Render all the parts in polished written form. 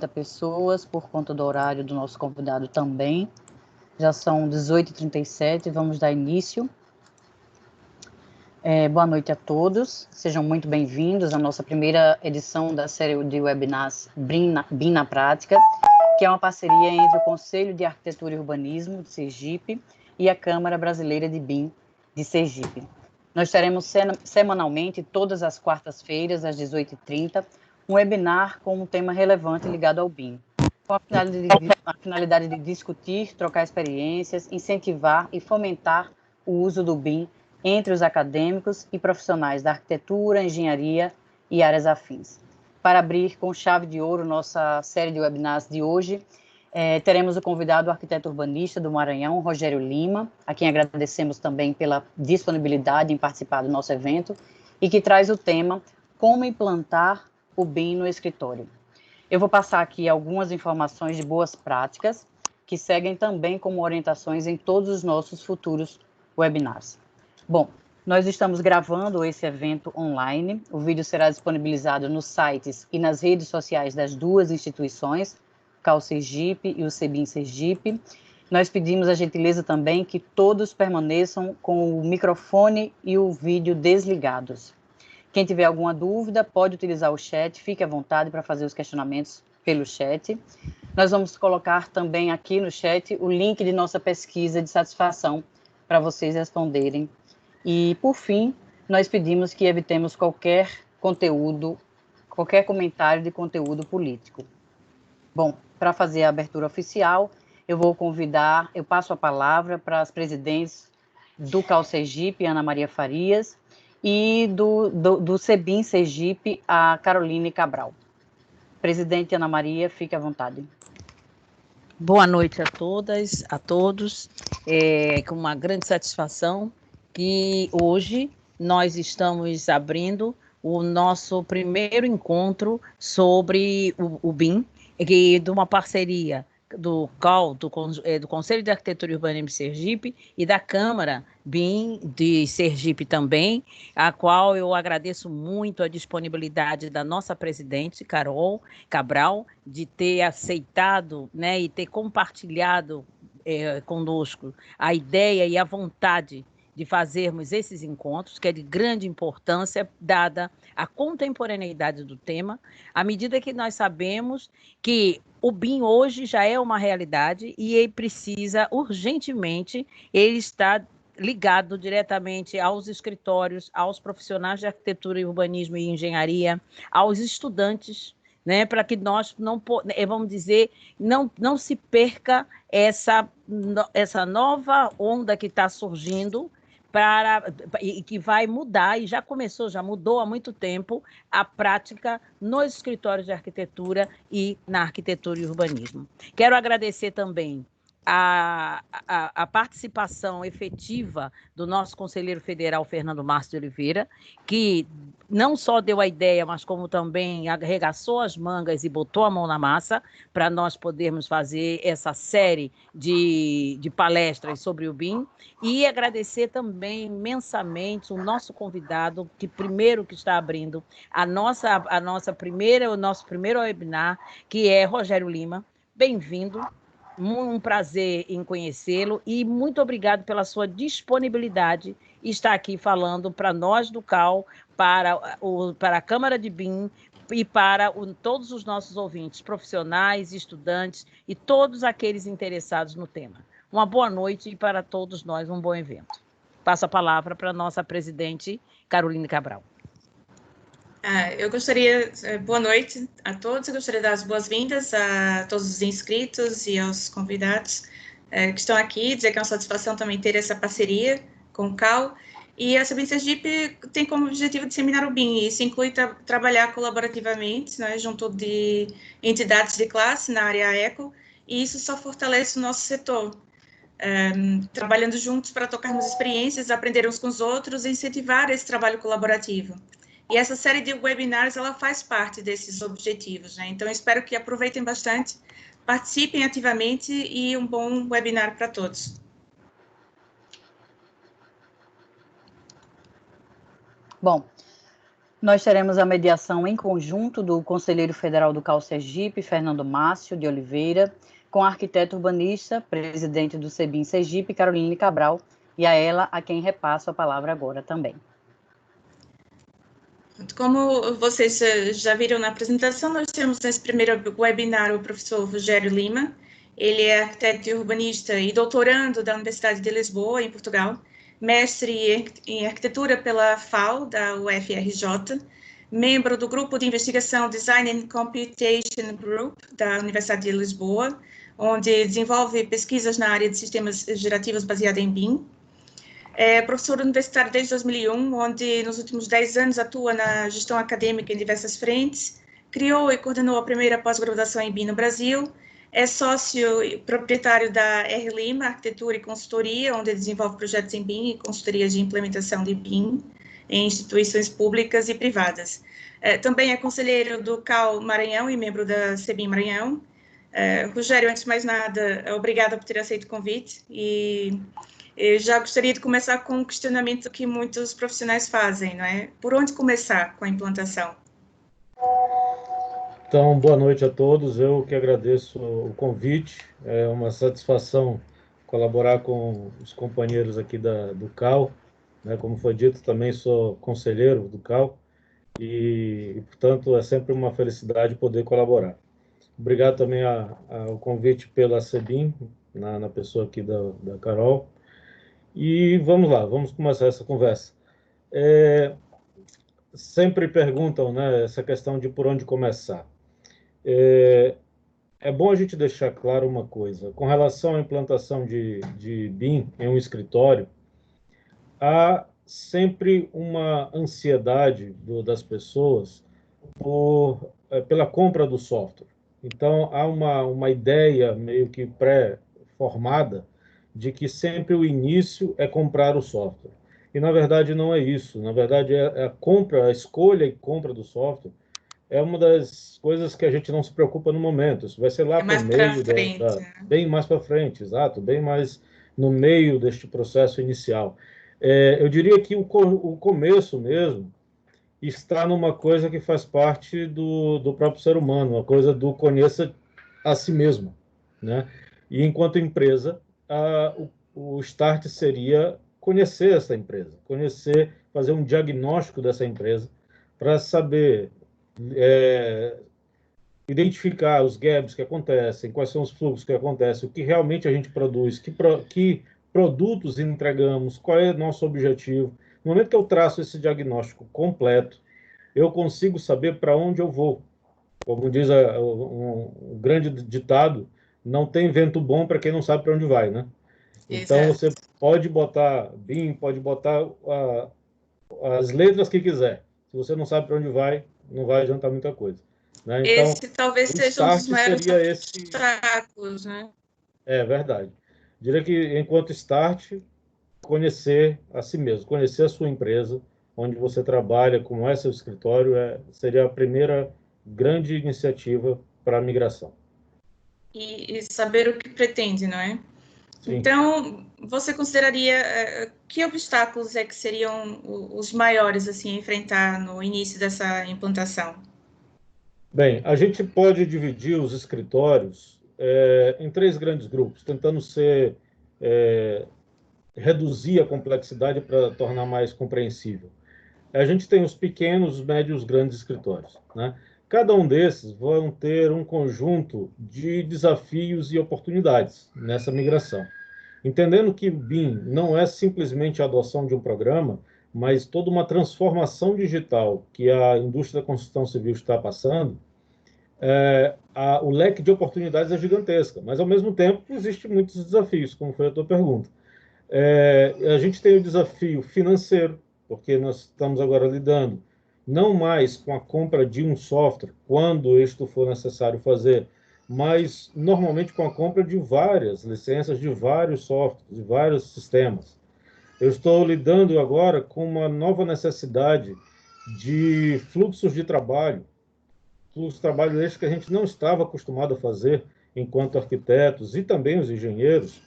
pessoas, por conta do horário do nosso convidado também. Já são 18h37, vamos dar início. Boa noite a todos, sejam muito bem-vindos à nossa primeira edição da série de webinars BIM na Prática, que é uma parceria entre o Conselho de Arquitetura e Urbanismo de Sergipe e a Câmara Brasileira de BIM de Sergipe. Nós teremos semanalmente, todas as quartas-feiras, às 18h30, um webinar com um tema relevante ligado ao BIM, com a finalidade de discutir, trocar experiências, incentivar e fomentar o uso do BIM entre os acadêmicos e profissionais da arquitetura, engenharia e áreas afins. Para abrir com chave de ouro nossa série de webinars de hoje, teremos o convidado, o arquiteto urbanista do Maranhão, Rogério Lima, a quem agradecemos também pela disponibilidade em participar do nosso evento, e que traz o tema Como implantar o BIM no escritório. Eu vou passar aqui algumas informações de boas práticas, que seguem também como orientações em todos os nossos futuros webinars. Bom, nós estamos gravando esse evento online, o vídeo será disponibilizado nos sites e nas redes sociais das duas instituições, CAU Sergipe e o CEBIM Sergipe. Nós pedimos a gentileza também que todos permaneçam com o microfone e o vídeo desligados. Quem tiver alguma dúvida pode utilizar o chat, fique à vontade para fazer os questionamentos pelo chat. Nós vamos colocar também aqui no chat o link de nossa pesquisa de satisfação para vocês responderem. E, por fim, nós pedimos que evitemos qualquer comentário de conteúdo político. Bom, para fazer a abertura oficial, eu passo a palavra para as presidentes do CAU Sergipe, Ana Maria Farias, e do CEBIM Sergipe, a Caroline Cabral. Presidente Ana Maria, fique à vontade. Boa noite a todas, a todos. Com uma grande satisfação que hoje nós estamos abrindo o nosso primeiro encontro sobre o BIM, de uma parceria do CAU, do Conselho de Arquitetura e Urbanismo de Sergipe, e da Câmara BIM de Sergipe também, a qual eu agradeço muito a disponibilidade da nossa presidente, Carol Cabral, de ter aceitado, né, e ter compartilhado conosco a ideia e a vontade de fazermos esses encontros, que é de grande importância, dada a contemporaneidade do tema, à medida que nós sabemos que o BIM hoje já é uma realidade e ele precisa urgentemente, ele está ligado diretamente aos escritórios, aos profissionais de arquitetura, urbanismo e engenharia, aos estudantes, né, para que nós vamos dizer, não se perca essa nova onda que está surgindo, e que vai mudar, e já começou, já mudou há muito tempo, a prática nos escritórios de arquitetura e na arquitetura e urbanismo. Quero agradecer também a participação efetiva do nosso conselheiro federal, Fernando Márcio de Oliveira, que não só deu a ideia, mas como também arregaçou as mangas e botou a mão na massa para nós podermos fazer essa série de palestras sobre o BIM, e agradecer também imensamente o nosso convidado, que está abrindo o nosso primeiro webinar, que é Rogério Lima. Bem-vindo. Um prazer em conhecê-lo e muito obrigado pela sua disponibilidade e estar aqui falando para nós do CAU, para a Câmara de BIM e para todos os nossos ouvintes, profissionais, estudantes e todos aqueles interessados no tema. Uma boa noite e para todos nós um bom evento. Passo a palavra para a nossa presidente, Caroline Cabral. Boa noite a todos, eu gostaria de dar as boas-vindas a todos os inscritos e aos convidados que estão aqui, dizer que é uma satisfação também ter essa parceria com o CAU, e a CEBIM Sergipe tem como objetivo disseminar o BIM, e isso inclui trabalhar colaborativamente, né, junto de entidades de classe na área eco, e isso só fortalece o nosso setor, trabalhando juntos para tocarmos experiências, aprender uns com os outros e incentivar esse trabalho colaborativo. E essa série de webinars, ela faz parte desses objetivos, né? Então, espero que aproveitem bastante, participem ativamente e um bom webinar para todos. Bom, Nós teremos a mediação em conjunto do Conselheiro Federal do CAU Sergipe, Fernando Márcio de Oliveira, com a arquiteta urbanista, presidente do CEBIM Sergipe, Caroline Cabral, e a ela a quem repasso a palavra agora também. Como vocês já viram na apresentação, nós temos nesse primeiro webinar o professor Rogério Lima. Ele é arquiteto e urbanista e doutorando da Universidade de Lisboa, em Portugal, mestre em arquitetura pela FAU, da UFRJ, membro do grupo de investigação Design and Computation Group, da Universidade de Lisboa, onde desenvolve pesquisas na área de sistemas gerativos baseada em BIM. É professor universitário desde 2001, onde nos últimos 10 anos atua na gestão acadêmica em diversas frentes, criou e coordenou a primeira pós-graduação em BIM no Brasil, é sócio e proprietário da R Lima Arquitetura e Consultoria, onde desenvolve projetos em BIM e consultorias de implementação de BIM em instituições públicas e privadas. Também é conselheiro do CAU Maranhão e membro da CEBIM Maranhão. Rogério, antes de mais nada, obrigada por ter aceito o convite e eu já gostaria de começar com um questionamento que muitos profissionais fazem, não é? Por onde começar com a implantação? Então, boa noite a todos. Eu que agradeço o convite. É uma satisfação colaborar com os companheiros aqui do CAU. Né? Como foi dito, também sou conselheiro do CAU e, portanto, é sempre uma felicidade poder colaborar. Obrigado também ao convite pela CEBIM, na pessoa aqui da Carol. E vamos lá, vamos começar essa conversa. Sempre perguntam, né, essa questão de por onde começar. É bom a gente deixar claro uma coisa. Com relação à implantação de BIM em um escritório, há sempre uma ansiedade das pessoas pela compra do software. Então, há uma ideia meio que pré-formada de que sempre o início é comprar o software. E, na verdade, não é isso. Na verdade, a escolha e compra do software é uma das coisas que a gente não se preocupa no momento. Isso vai ser lá para o meio, bem mais para frente, exato, bem mais no meio deste processo inicial. Eu diria que o começo mesmo está numa coisa que faz parte do próprio ser humano, uma coisa do conheça a si mesmo, né? E enquanto empresa, o start seria conhecer essa empresa, fazer um diagnóstico dessa empresa para saber identificar os gaps que acontecem, quais são os fluxos que acontecem, o que realmente a gente produz, que produtos entregamos, qual é o nosso objetivo. No momento que eu traço esse diagnóstico completo, eu consigo saber para onde eu vou. Como diz um grande ditado, não tem vento bom para quem não sabe para onde vai, né? Então, Exato. você pode botar BIM, pode botar as letras que quiser. Se você não sabe para onde vai, não vai adiantar muita coisa. Né? Então, esse talvez seja um dos maiores obstáculos, né? É verdade. Diria que, enquanto start, conhecer a si mesmo, conhecer a sua empresa, onde você trabalha, como é seu escritório, seria a primeira grande iniciativa para a migração. E saber o que pretende, não é? Sim. Então, você consideraria que obstáculos que seriam os maiores assim, a enfrentar no início dessa implantação? Bem, a gente pode dividir os escritórios em 3 grandes grupos, tentando reduzir a complexidade para tornar mais compreensível. A gente tem os pequenos, os médios, os grandes escritórios, né? Cada um desses vão ter um conjunto de desafios e oportunidades nessa migração. Entendendo que o BIM não é simplesmente a adoção de um programa, mas toda uma transformação digital que a indústria da construção civil está passando, o leque de oportunidades é gigantesco, mas, ao mesmo tempo, existem muitos desafios, como foi a tua pergunta. A gente tem o desafio financeiro, porque nós estamos agora lidando não mais com a compra de um software, quando isto for necessário fazer, mas normalmente com a compra de várias licenças, de vários softwares, de vários sistemas. Eu estou lidando agora com uma nova necessidade de fluxos de trabalho desde que a gente não estava acostumado a fazer enquanto arquitetos e também os engenheiros.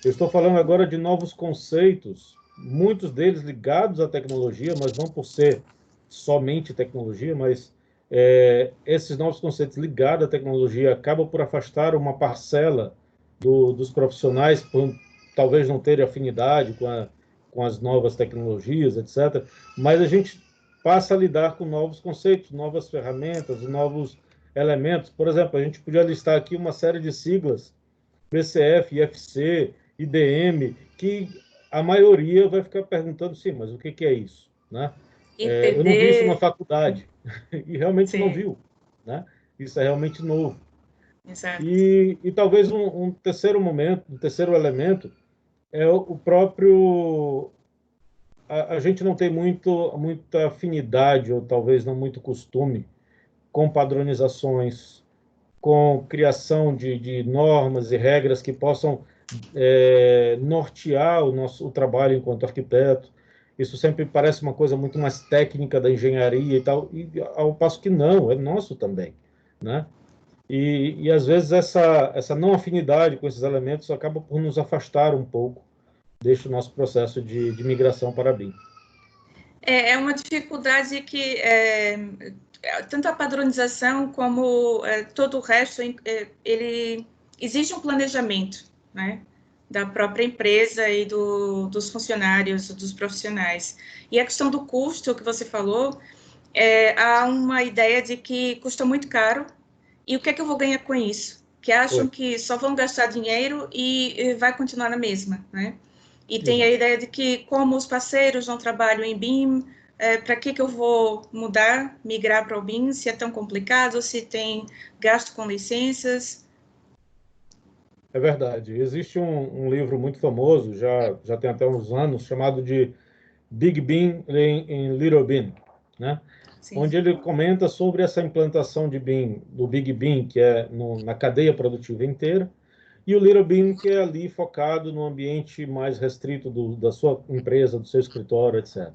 Eu estou falando agora de novos conceitos, muitos deles ligados à tecnologia, mas não por ser somente tecnologia, mas esses novos conceitos ligados à tecnologia acabam por afastar uma parcela dos profissionais, por talvez não terem afinidade com as novas tecnologias, etc. Mas a gente passa a lidar com novos conceitos, novas ferramentas, novos elementos. Por exemplo, a gente podia listar aqui uma série de siglas, PCF, IFC, IDM, que a maioria vai ficar perguntando, sim, mas o que é isso? Né? Eu não vi isso na faculdade, e realmente não viu. Né? Isso é realmente novo. Exato. E talvez um terceiro momento, um terceiro elemento, é o próprio... A gente não tem muita afinidade, ou talvez não muito costume, com padronizações, com criação de normas e regras que possam nortear o trabalho enquanto arquiteto. Isso sempre parece uma coisa muito mais técnica da engenharia e tal, e ao passo que não, é nosso também, né? E às vezes essa não afinidade com esses elementos acaba por nos afastar um pouco deste nosso processo de migração para a BIM. É uma dificuldade que tanto a padronização como todo o resto, ele exige um planejamento, né, da própria empresa e dos funcionários, dos profissionais. E a questão do custo que você falou, há uma ideia de que custa muito caro, e o que é que eu vou ganhar com isso? Que acham que só vão gastar dinheiro e vai continuar na mesma, né? E tem a ideia de que, como os parceiros não trabalham em BIM, para que eu vou mudar, migrar para o BIM, se é tão complicado, se tem gasto com licenças? É verdade. Existe um livro muito famoso, já tem até uns anos, chamado de Big BIM em Little BIM, né? Sim. Onde ele comenta sobre essa implantação de BIM, do Big BIM, que é na cadeia produtiva inteira, e o Little BIM, que é ali focado no ambiente mais restrito da sua empresa, do seu escritório, etc.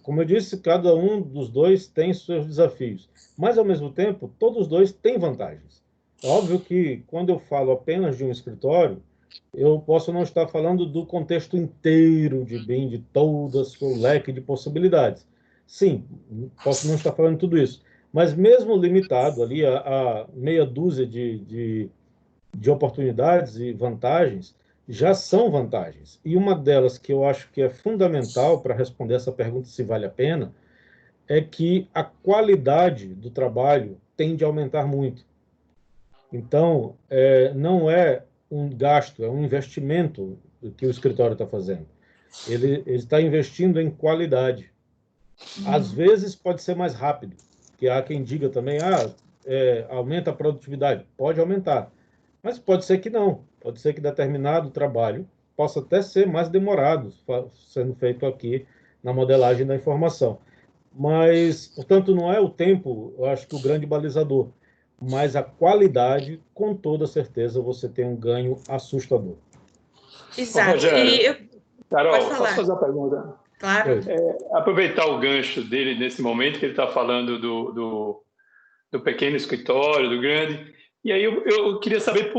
Como eu disse, cada um dos dois tem seus desafios, mas, ao mesmo tempo, todos os dois têm vantagens. É óbvio que, quando eu falo apenas de um escritório, eu posso não estar falando do contexto inteiro de BIM, de todo o seu leque de possibilidades. Sim, posso não estar falando tudo isso, mas mesmo limitado ali a meia dúzia de oportunidades e vantagens, já são vantagens. E uma delas que eu acho que é fundamental para responder essa pergunta se vale a pena, é que a qualidade do trabalho tende a aumentar muito. Então, não é um gasto, é um investimento que o escritório está fazendo. Ele está investindo em qualidade. Às vezes pode ser mais rápido, que há quem diga também, aumenta a produtividade. Pode aumentar, mas pode ser que não. Pode ser que determinado trabalho possa até ser mais demorado, sendo feito aqui na modelagem da informação. Mas, portanto, não é o tempo, eu acho que o grande balizador, mas a qualidade, com toda certeza, você tem um ganho assustador. Exato. Rogério, Carol, Pode posso fazer uma pergunta? Claro. Aproveitar o gancho dele nesse momento que ele está falando do pequeno escritório, do grande, e aí eu queria saber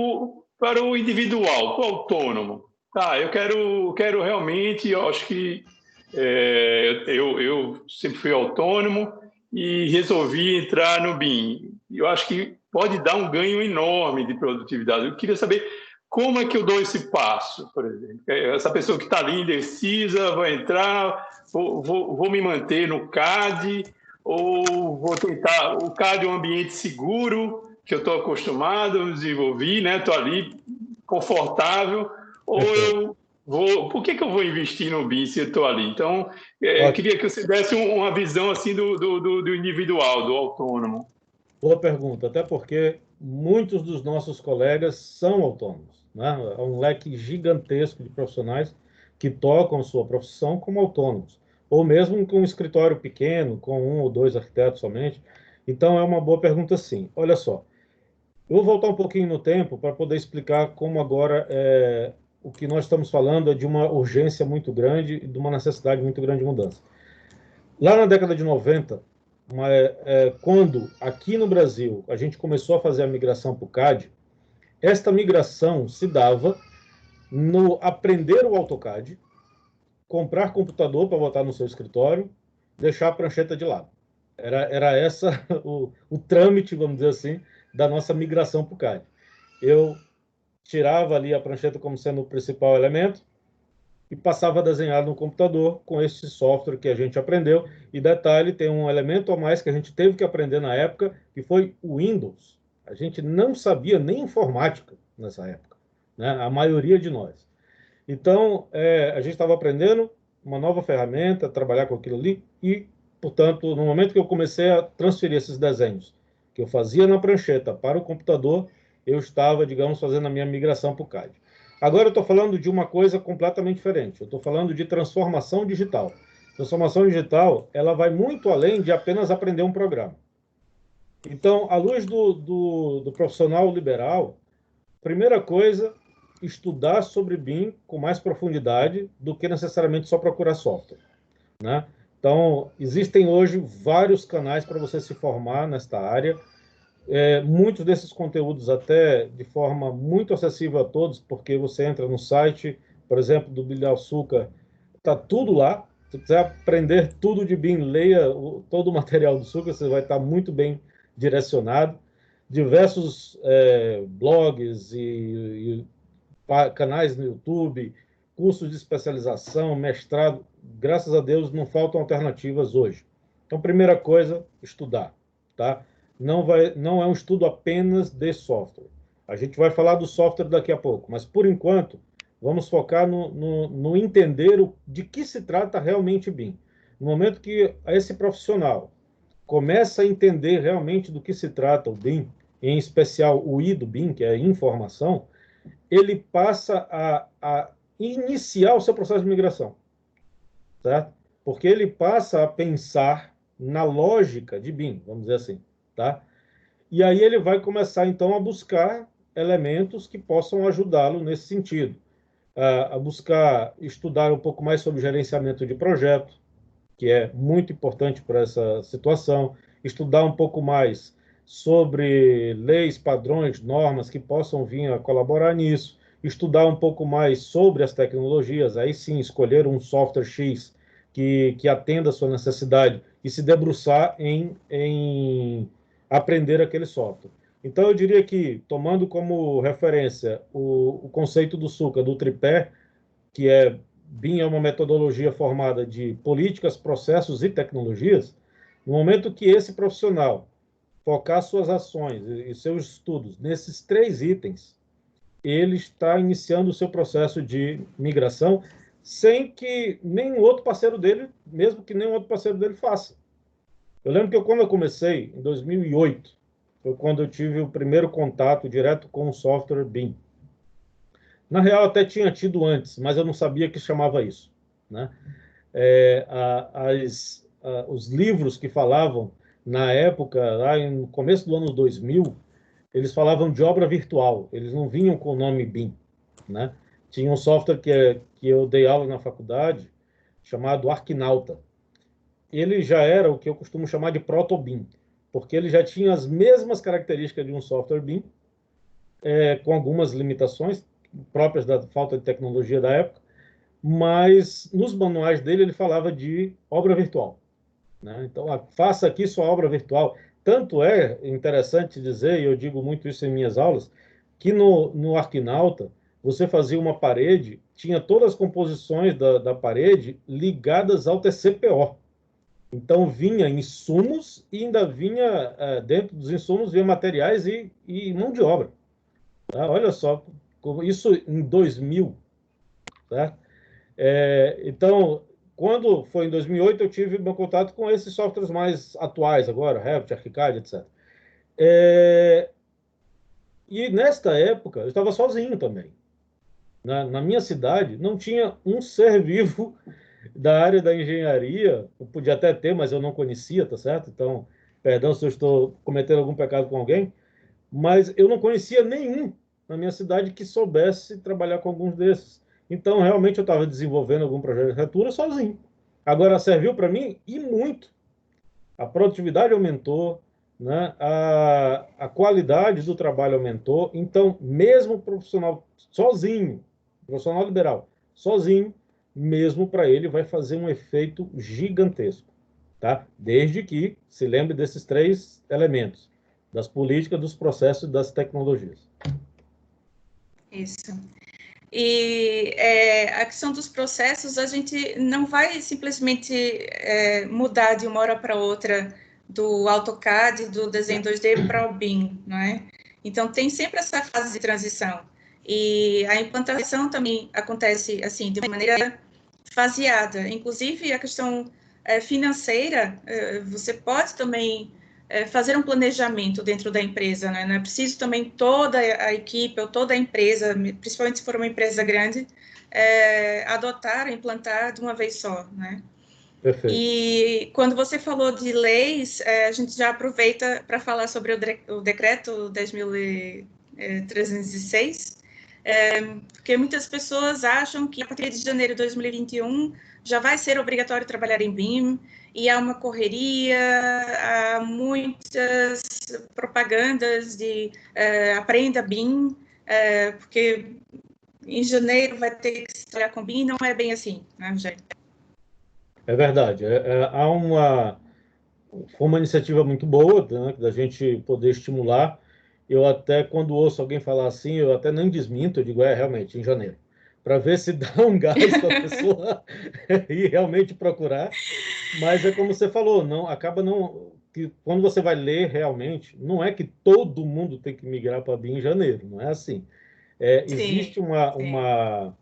para o individual, para o autônomo. Tá, eu quero realmente, eu acho que eu sempre fui autônomo e resolvi entrar no BIM. Eu acho que pode dar um ganho enorme de produtividade. Eu queria saber como é que eu dou esse passo, por exemplo. Essa pessoa que está ali indecisa, vai entrar, vou me manter no CAD, ou vou tentar... O CAD é um ambiente seguro, que eu estou acostumado, eu desenvolvi, né? Estou ali confortável, ou eu vou... Por que eu vou investir no BIM se eu estou ali? Então, eu queria que você desse uma visão assim do individual, do autônomo. Boa pergunta, até porque muitos dos nossos colegas são autônomos, né? É um leque gigantesco de profissionais que tocam sua profissão como autônomos, ou mesmo com um escritório pequeno, com 1 ou 2 arquitetos somente. Então, é uma boa pergunta, sim. Olha só, eu vou voltar um pouquinho no tempo para poder explicar como agora o que nós estamos falando é de uma urgência muito grande e de uma necessidade muito grande de mudança. Lá na década de 90, quando aqui no Brasil a gente começou a fazer a migração para o CAD, esta migração se dava no aprender o AutoCAD, comprar computador para botar no seu escritório deixar a prancheta de lado. Era essa o trâmite, vamos dizer assim, da nossa migração para o CAD. Eu tirava ali a prancheta como sendo o principal elemento e passava a desenhar no computador com esse software que a gente aprendeu. E detalhe, tem um elemento a mais que a gente teve que aprender na época, que foi o Windows. A gente não sabia nem informática nessa época, né? A maioria de nós. Então, a gente estava aprendendo uma nova ferramenta, trabalhar com aquilo ali, e, portanto, no momento que eu comecei a transferir esses desenhos que eu fazia na prancheta para o computador, eu estava, digamos, fazendo a minha migração para o CAD. Agora eu estou falando de uma coisa completamente diferente. Eu estou falando de transformação digital. Transformação digital, ela vai muito além de apenas aprender um programa. Então, à luz do profissional liberal, primeira coisa, estudar sobre BIM com mais profundidade do que necessariamente só procurar software, né? Então, existem hoje vários canais para você se formar nesta área. Muitos desses conteúdos até de forma muito acessível a todos, porque você entra no site, por exemplo, do Bilhar Suca, está tudo lá. Se quiser aprender tudo de BIM, leia todo o material do Suca, você vai estar muito bem direcionado. Diversos blogs e canais no YouTube, cursos de especialização, mestrado, graças a Deus não faltam alternativas hoje. Então, primeira coisa, estudar, tá? Não é um estudo apenas de software. A gente vai falar do software daqui a pouco, mas por enquanto vamos focar no entender de que se trata realmente BIM. No momento que esse profissional começa a entender realmente do que se trata o BIM, em especial o I do BIM, que é a informação, ele passa a iniciar o seu processo de migração, certo? Porque ele passa a pensar na lógica de BIM, vamos dizer assim, tá? E aí ele vai começar, então, a buscar elementos que possam ajudá-lo nesse sentido, a buscar estudar um pouco mais sobre gerenciamento de projeto, que é muito importante para essa situação, estudar um pouco mais sobre leis, padrões, normas que possam vir a colaborar nisso, estudar um pouco mais sobre as tecnologias, aí sim escolher um software X que atenda a sua necessidade e se debruçar em aprender aquele software. Então, eu diria que, tomando como referência o conceito do Suca, do tripé, que BIM é uma metodologia formada de políticas, processos e tecnologias, no momento que esse profissional focar suas ações e seus estudos nesses 3 itens, ele está iniciando o seu processo de migração sem que nenhum outro parceiro dele, mesmo que nenhum outro parceiro dele faça. Eu lembro que quando eu comecei, em 2008, foi quando eu tive o primeiro contato direto com o software BIM. Na real, até tinha tido antes, mas eu não sabia que chamava isso, né? Os livros que falavam, na época, lá no começo do ano 2000, eles falavam de obra virtual, eles não vinham com o nome BIM, né? Tinha um software que eu dei aula na faculdade, chamado Arquinauta. Ele já era o que eu costumo chamar de proto-BIM, porque ele já tinha as mesmas características de um software BIM, com algumas limitações próprias da falta de tecnologia da época, mas nos manuais dele ele falava de obra virtual, né? Então, faça aqui sua obra virtual. Tanto é interessante dizer, e eu digo muito isso em minhas aulas, que no Arquinauta, você fazia uma parede, tinha todas as composições da parede ligadas ao TCPO. Então, vinha insumos e ainda vinha, dentro dos insumos, vinha materiais e mão de obra. Tá? Olha só, isso em 2000, tá? Então, quando foi em 2008, eu tive meu contato com esses softwares mais atuais agora, Revit, ArchiCAD, etc. E nesta época, eu estava sozinho também. Na minha cidade, não tinha um ser vivo da área da engenharia. Eu podia até ter, mas eu não conhecia, tá certo? Então, perdão se eu estou cometendo algum pecado com alguém, mas eu não conhecia nenhum na minha cidade que soubesse trabalhar com alguns desses. Então, realmente, eu estava desenvolvendo algum projeto de arquitetura sozinho. Agora, serviu para mim e muito. A produtividade aumentou, né? A qualidade do trabalho aumentou. Então, mesmo o profissional sozinho, profissional liberal, sozinho, mesmo para ele vai fazer um efeito gigantesco. tá? Desde que se lembre desses 3 elementos, das políticas, dos processos e das tecnologias. Isso. E a questão dos processos, a gente não vai simplesmente mudar de uma hora para outra do AutoCAD, do desenho 2D para o BIM, não é? Então, tem sempre essa fase de transição. E a implantação também acontece, assim, de maneira faseada. Inclusive, a questão financeira, você pode também fazer um planejamento dentro da empresa, né? Não é preciso também toda a equipe ou toda a empresa, principalmente se for uma empresa grande, adotar, implantar de uma vez só, né? Perfeito. E quando você falou de leis, a gente já aproveita para falar sobre o decreto 10.306, porque muitas pessoas acham que a partir de janeiro de 2021 já vai ser obrigatório trabalhar em BIM, e há uma correria, há muitas propagandas de aprenda BIM, porque em janeiro vai ter que se trabalhar com BIM, não é bem assim, né, Rogério? É verdade. Há foi uma iniciativa muito boa, né, da gente poder estimular. Eu até, quando ouço alguém falar assim, eu até nem desminto, eu digo, realmente, em janeiro. Para ver se dá um gás para a pessoa ir realmente procurar. Mas é como você falou, não acaba não... que quando você vai ler realmente, não é que todo mundo tem que migrar para BIM em janeiro, não é assim. Existe Sim, sim. uma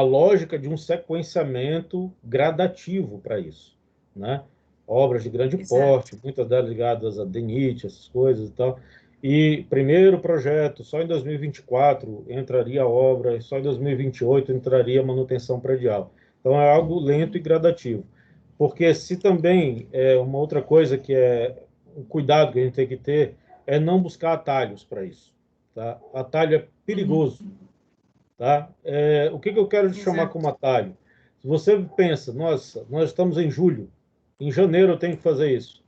lógica de um sequenciamento gradativo para isso, né? Obras de grande Exato. porte, muitas delas ligadas a DENIT, essas coisas e tal. E primeiro projeto, só em 2024 entraria a obra, só em 2028 entraria a manutenção predial. Então é algo lento e gradativo. Porque se também uma outra coisa que é um cuidado que a gente tem que ter é não buscar atalhos para isso, tá? Atalho é perigoso. Tá? O que eu quero te chamar Exato. como atalho? Se você pensa, nossa, nós estamos em julho, em janeiro eu tenho que fazer isso.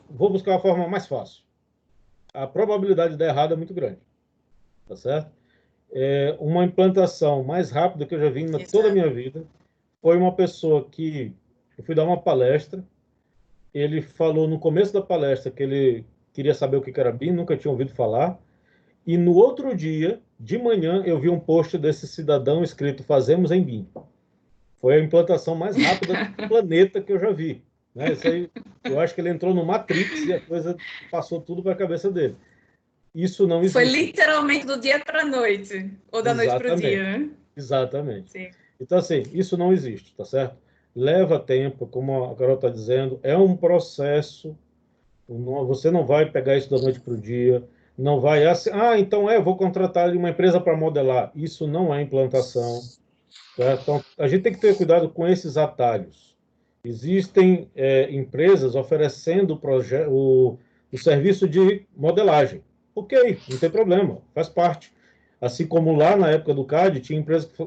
Vou buscar a forma mais fácil. A probabilidade de dar errado é muito grande, tá certo? Uma implantação mais rápida que eu já vi em toda a Exato. minha vida foi uma pessoa que eu fui dar uma palestra, ele falou no começo da palestra que ele queria saber o que era BIM, nunca tinha ouvido falar. E no outro dia, de manhã, eu vi um post desse cidadão escrito Fazemos em BIM. Foi a implantação mais rápida do planeta que eu já vi. Né? Isso aí, eu acho que ele entrou no Matrix e a coisa passou tudo para a cabeça dele. Isso não Foi existe. literalmente do dia para a noite, ou da noite para o Exatamente. dia, né? Exatamente. Sim. Então, assim, isso não existe, tá certo? Leva tempo, como a Carol está dizendo, é um processo. Você não vai pegar isso da noite para o dia, não vai assim, então vou contratar uma empresa para modelar. Isso não é implantação. Tá? Então, a gente tem que ter cuidado com esses atalhos. Existem empresas oferecendo o serviço de modelagem. Ok, não tem problema, faz parte. Assim como lá na época do CAD, tinha empresa que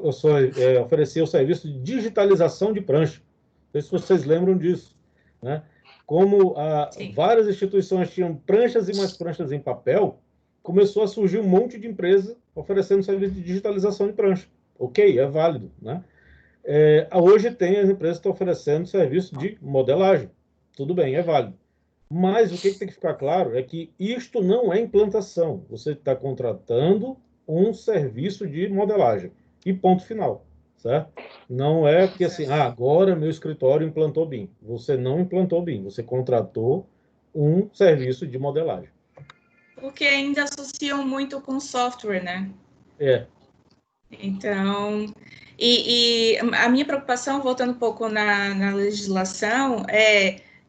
oferecia o serviço de digitalização de prancha. Não sei se vocês lembram disso. Né? Como Sim. várias instituições tinham pranchas e mais pranchas em papel, começou a surgir um monte de empresa oferecendo serviço de digitalização de prancha. Ok, é válido. Né? Hoje tem as empresas que estão oferecendo serviço de modelagem. Tudo bem, é válido. Mas o que tem que ficar claro é que isto não é implantação. Você está contratando um serviço de modelagem. E ponto final. Certo? Não é que assim, agora meu escritório implantou BIM. Você não implantou BIM, você contratou um serviço de modelagem. Porque ainda associam muito com software, né? É. Então, e a minha preocupação, voltando um pouco na legislação,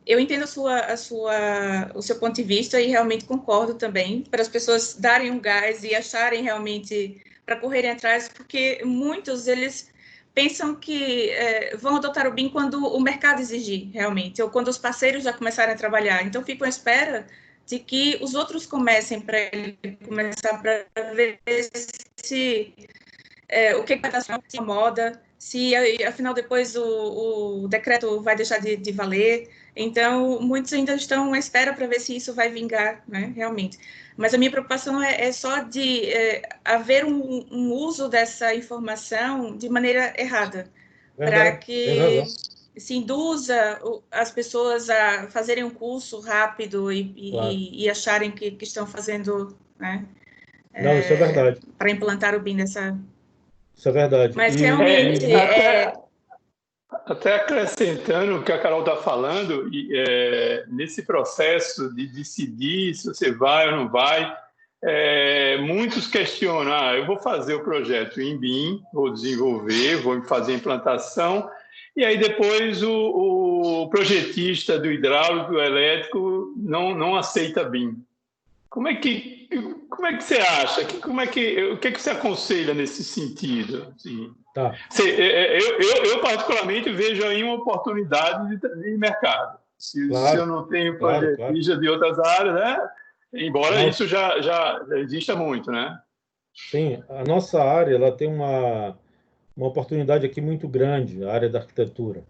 eu entendo o seu ponto de vista e realmente concordo também, para as pessoas darem um gás e acharem realmente, para correrem atrás, porque muitos, eles pensam que vão adotar o BIM quando o mercado exigir, realmente, ou quando os parceiros já começarem a trabalhar. Então, ficam à espera de que os outros comecem para ele começar para ver se o que vai estar na moda, se afinal depois o decreto vai deixar de valer. Então, muitos ainda estão à espera para ver se isso vai vingar, né, realmente. Mas a minha preocupação é só de haver um uso dessa informação de maneira errada, para Verdade, tem que razão. se induza as pessoas a fazerem um curso rápido Claro. e acharem que estão fazendo, né, Não, isso é verdade. para implantar o BIM nessa... Isso é verdade. Mas realmente... Até acrescentando o que a Carol está falando, nesse processo de decidir se você vai ou não vai, muitos questionam, eu vou fazer o projeto em BIM, vou desenvolver, vou fazer a implantação, e aí depois o projetista do hidráulico, do elétrico, não aceita BIM. Como é que você acha? O que você aconselha nesse sentido? Assim? Tá. Eu, particularmente, vejo aí uma oportunidade de mercado. Se eu não tenho projetista de outras áreas, né? Embora isso já exista muito, né? Sim, a nossa área ela tem uma oportunidade aqui muito grande, a área da arquitetura,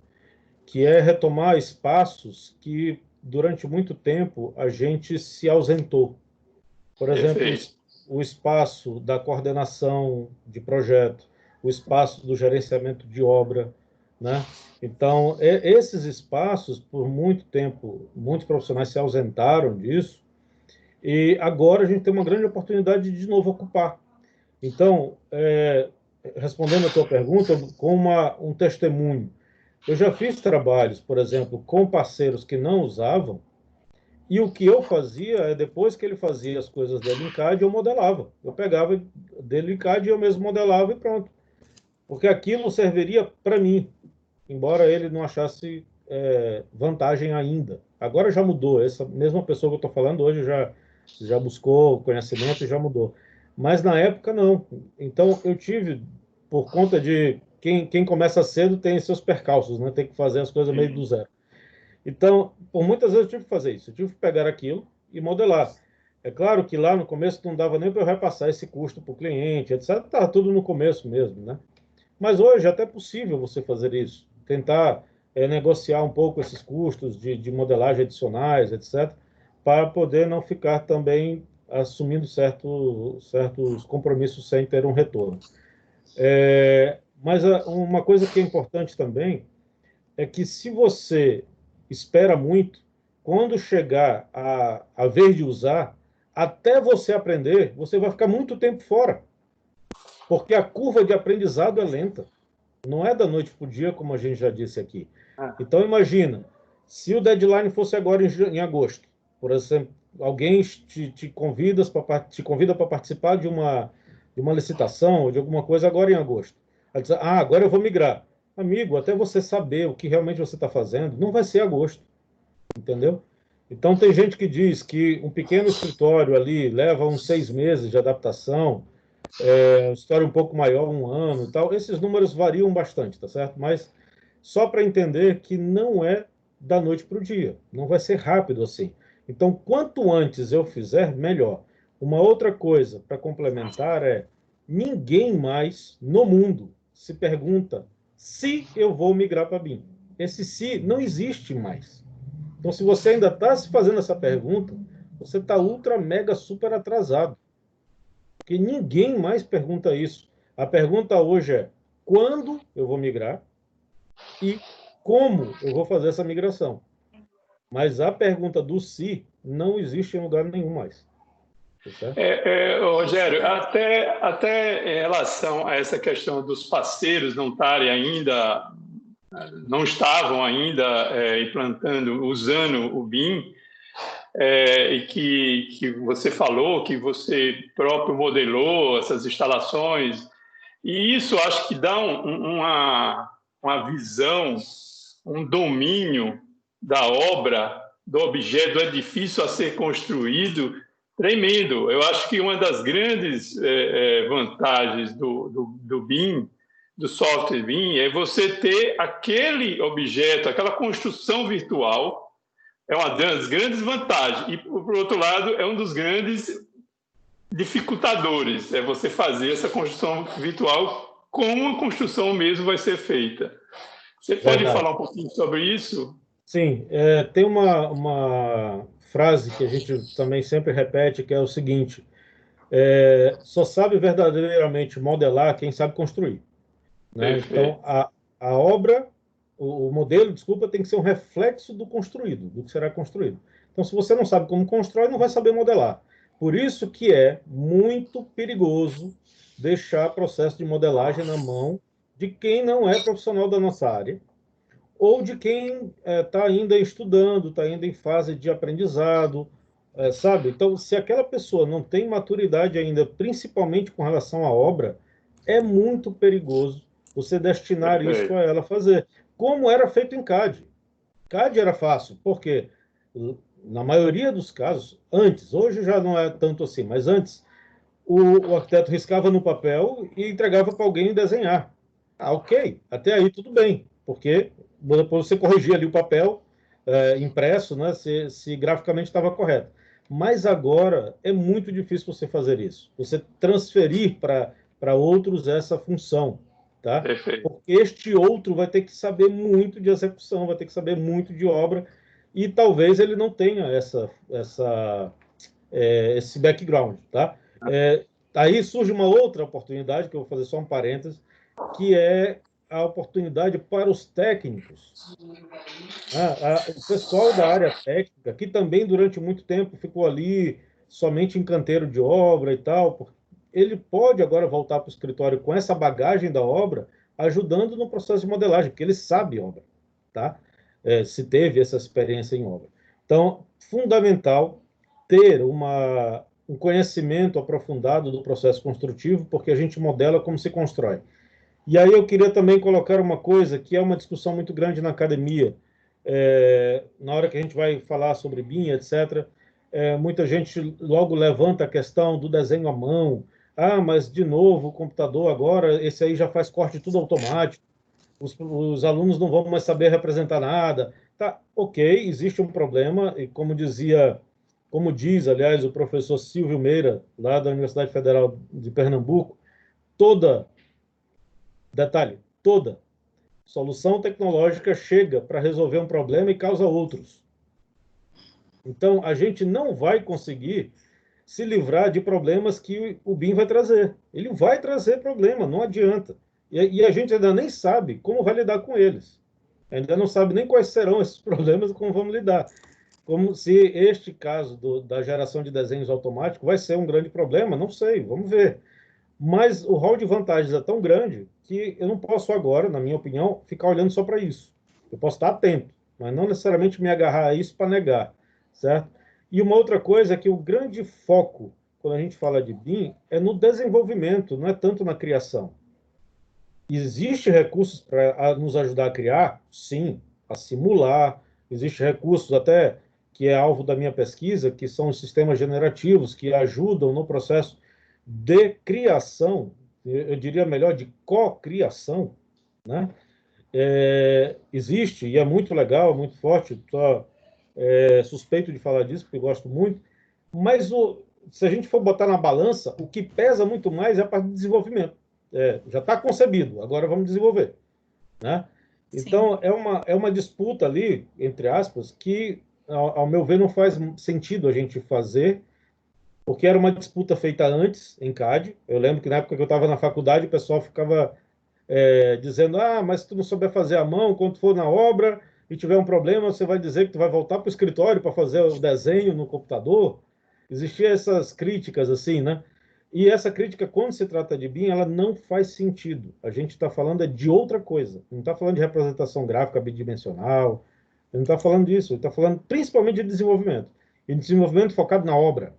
que é retomar espaços que, durante muito tempo, a gente se ausentou. Por exemplo, o espaço da coordenação de projeto, o espaço do gerenciamento de obra, né? Então, esses espaços, por muito tempo, muitos profissionais se ausentaram disso, e agora a gente tem uma grande oportunidade de novo ocupar. Então, respondendo a tua pergunta, com um testemunho, eu já fiz trabalhos, por exemplo, com parceiros que não usavam, e o que eu fazia é, depois que ele fazia as coisas dele em CAD, eu modelava. Eu pegava dele em CAD e eu mesmo modelava e pronto. Porque aquilo serviria para mim, embora ele não achasse vantagem ainda. Agora já mudou. Essa mesma pessoa que eu estou falando hoje já buscou conhecimento e já mudou. Mas na época, não. Então, eu tive, por conta de... Quem começa cedo tem seus percalços, né? Tem que fazer as coisas meio do zero. Então, por muitas vezes eu tive que fazer isso. Eu tive que pegar aquilo e modelar. É claro que lá no começo não dava nem para eu repassar esse custo para o cliente, etc. Estava tudo no começo mesmo, né? Mas hoje é até possível você fazer isso. Tentar negociar um pouco esses custos de modelagem adicionais, etc. Para poder não ficar também assumindo certos compromissos sem ter um retorno. Mas uma coisa que é importante também é que, se você espera muito, quando chegar a vez de usar, até você aprender, você vai ficar muito tempo fora. Porque a curva de aprendizado é lenta. Não é da noite para o dia, como a gente já disse aqui. Então, imagina, se o deadline fosse agora em agosto, por exemplo, alguém te convida para participar de uma licitação ou de alguma coisa agora em agosto. Aí diz, agora eu vou migrar. Amigo, até você saber o que realmente você está fazendo, não vai ser agosto, entendeu? Então, tem gente que diz que um pequeno escritório ali leva uns 6 meses de adaptação, história um pouco maior, 1 ano e tal. Esses números variam bastante, tá certo? Mas só para entender que não é da noite para o dia, não vai ser rápido assim. Então, quanto antes eu fizer, melhor. Uma outra coisa para complementar ninguém mais no mundo se pergunta se eu vou migrar para BIM. Esse se não existe mais. Então, se você ainda está se fazendo essa pergunta, você está ultra, mega, super atrasado. Porque ninguém mais pergunta isso. A pergunta hoje é quando eu vou migrar e como eu vou fazer essa migração. Mas a pergunta do se não existe em lugar nenhum mais. Rogério, até em relação a essa questão dos parceiros não estavam ainda implantando, usando o BIM, e que você falou, que você próprio modelou essas instalações, e isso acho que dá uma visão, um domínio da obra, do objeto, do edifício a ser construído, tremendo. Eu acho que uma das grandes vantagens do BIM, do software BIM, é você ter aquele objeto, aquela construção virtual. É uma das grandes vantagens. E, por outro lado, é um dos grandes dificultadores. É você fazer essa construção virtual como a construção mesmo vai ser feita. Você pode falar um pouquinho sobre isso? Sim. Tem uma frase que a gente também sempre repete, que é o seguinte: só sabe verdadeiramente modelar quem sabe construir. Né? Então, a obra o modelo, desculpa, tem que ser um reflexo do construído, do que será construído. Então, se você não sabe como constrói, não vai saber modelar. Por isso que é muito perigoso deixar processo de modelagem na mão de quem não é profissional da nossa área, ou de quem está ainda estudando, está ainda em fase de aprendizado, sabe? Então, se aquela pessoa não tem maturidade ainda, principalmente com relação à obra, é muito perigoso você destinar isso a ela fazer. Como era feito em CAD. CAD era fácil, porque na maioria dos casos, antes, hoje já não é tanto assim, mas antes, o arquiteto riscava no papel e entregava para alguém desenhar. Ah, ok, até aí tudo bem, porque depois você corrigia ali o papel impresso, né, se graficamente estava correto. Mas agora é muito difícil você fazer isso, você transferir para outros essa função, tá? Perfeito. Porque este outro vai ter que saber muito de execução, vai ter que saber muito de obra, e talvez ele não tenha esse background, tá? Aí surge uma outra oportunidade, que eu vou fazer só um parênteses, que é a oportunidade para os técnicos. O pessoal da área técnica, que também durante muito tempo ficou ali somente em canteiro de obra e tal, ele pode agora voltar para o escritório com essa bagagem da obra, ajudando no processo de modelagem, porque ele sabe obra, tá? Se teve essa experiência em obra. Então, fundamental ter um conhecimento aprofundado do processo construtivo, porque a gente modela como se constrói. E aí eu queria também colocar uma coisa que é uma discussão muito grande na academia, na hora que a gente vai falar sobre BIM, etc., muita gente logo levanta a questão do desenho à mão. Ah, mas de novo o computador agora, esse aí já faz corte tudo automático, os alunos não vão mais saber representar nada. Tá, ok, existe um problema, e como diz, aliás, o professor Silvio Meira, lá da Universidade Federal de Pernambuco, toda solução tecnológica chega para resolver um problema e causa outros. Então, a gente não vai conseguir se livrar de problemas que o BIM vai trazer. Ele vai trazer problema, não adianta. E a gente ainda nem sabe como vai lidar com eles. Ainda não sabe nem quais serão esses problemas e como vamos lidar. Como se este caso da geração de desenhos automáticos vai ser um grande problema, não sei, vamos ver. Mas o rol de vantagens é tão grande que eu não posso agora, na minha opinião, ficar olhando só para isso. Eu posso estar atento, mas não necessariamente me agarrar a isso para negar, certo? E uma outra coisa é que o grande foco, quando a gente fala de BIM, é no desenvolvimento, não é tanto na criação. Existem recursos para nos ajudar a criar? Sim, a simular. Existem recursos até que é alvo da minha pesquisa, que são os sistemas generativos, que ajudam no processo de criação, eu diria melhor, de co-criação, né? Existe, e é muito legal, muito forte, estou suspeito de falar disso, porque gosto muito, mas se a gente for botar na balança, o que pesa muito mais é a parte de desenvolvimento. Já está concebido, agora vamos desenvolver, né? Então, é uma disputa ali, entre aspas, que, ao meu ver, não faz sentido a gente fazer, porque era uma disputa feita antes, em CAD. Eu lembro que na época que eu estava na faculdade, o pessoal ficava dizendo, mas se tu não souber fazer à mão, quando for na obra e tiver um problema, você vai dizer que tu vai voltar para o escritório para fazer o desenho no computador. Existiam essas críticas assim, né? E essa crítica, quando se trata de BIM, ela não faz sentido. A gente está falando de outra coisa. Não está falando de representação gráfica bidimensional, não está falando disso. Está falando principalmente de desenvolvimento. E desenvolvimento focado na obra,